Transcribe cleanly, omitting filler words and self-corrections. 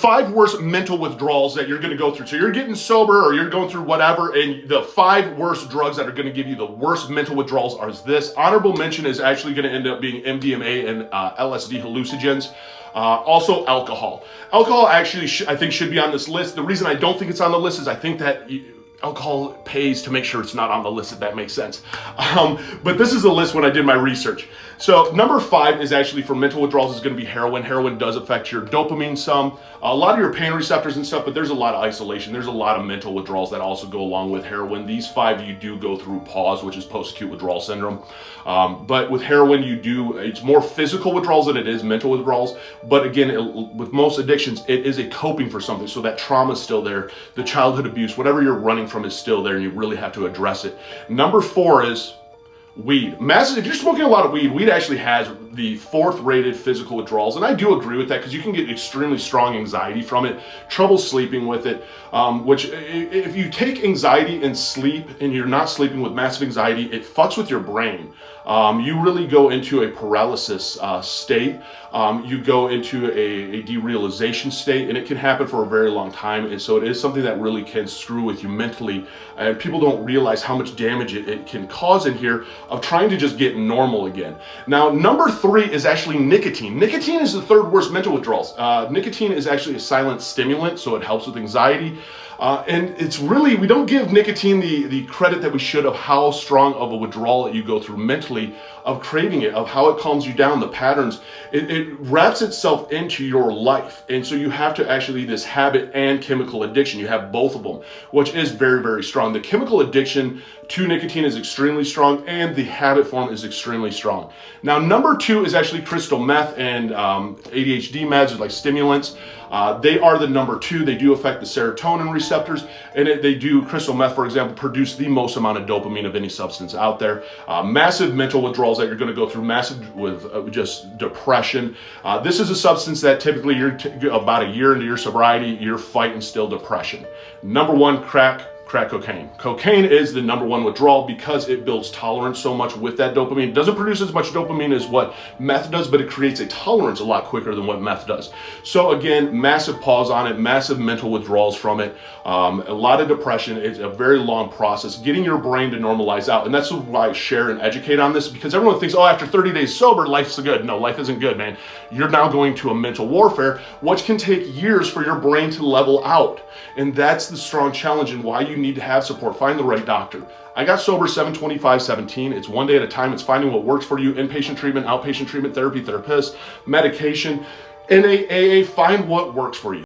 5 worst mental withdrawals that you're going to go through. So you're getting sober or you're going through whatever, and the 5 worst drugs that are going to give you the worst mental withdrawals are this. Honorable mention is actually going to end up being MDMA and LSD hallucinogens. Also alcohol. Alcohol actually, I think, should be on this list. The reason I don't think it's on the list is I think that alcohol pays to make sure it's not on the list, if that makes sense. But this is the list when I did my research. So number 5 is actually for mental withdrawals is going to be heroin. Heroin does affect your dopamine some, a lot of your pain receptors and stuff, but there's a lot of isolation. There's a lot of mental withdrawals that also go along with heroin. These 5 you do go through PAWS, which is post-acute withdrawal syndrome. But with heroin, it's more physical withdrawals than it is mental withdrawals. But again, with most addictions, it is a coping for something. So that trauma is still there. The childhood abuse, whatever you're running from is still there, and you really have to address it. Number 4 is weed. Massive. If you're smoking a lot of weed, weed actually has the 4th rated physical withdrawals, and I do agree with that because you can get extremely strong anxiety from it, trouble sleeping with it, which if you take anxiety and sleep and you're not sleeping with massive anxiety, it fucks with your brain. You really go into a paralysis state. You go into a derealization state, and it can happen for a very long time. And so it is something that really can screw with you mentally. And people don't realize how much damage it can cause in here of trying to just get normal again. Now, number 3 is actually nicotine. Nicotine is the 3rd worst mental withdrawals. Nicotine is actually a silent stimulant, so it helps with anxiety. And it's really, we don't give nicotine the credit that we should of how strong of a withdrawal that you go through mentally, of craving it, of how it calms you down, the patterns. It wraps itself into your life. And so you have to actually, this habit and chemical addiction, you have both of them, which is very, very strong. The chemical addiction to nicotine is extremely strong, and the habit form is extremely strong. Now, number 2 is actually crystal meth and ADHD meds, like stimulants. They are the number 2. They do affect the serotonin receptors, and crystal meth, for example, produce the most amount of dopamine of any substance out there. Massive mental withdrawals that you're going to go through, massive with just depression. This is a substance that typically you're about a year into your sobriety, you're fighting still depression. Number 1, crack cocaine. Cocaine is the number 1 withdrawal because it builds tolerance so much with that dopamine. It doesn't produce as much dopamine as what meth does, but it creates a tolerance a lot quicker than what meth does. So again, massive pause on it, massive mental withdrawals from it, a lot of depression. It's a very long process, getting your brain to normalize out. And that's why I share and educate on this, because everyone thinks, oh, after 30 days sober, life's good. No, life isn't good, man. You're now going to a mental warfare, which can take years for your brain to level out. And that's the strong challenge and why you need to have support. Find the right doctor. I got sober 7/25/17. It's one day at a time. It's finding what works for you. Inpatient treatment, outpatient treatment, therapy, therapist, medication. In AA, find what works for you.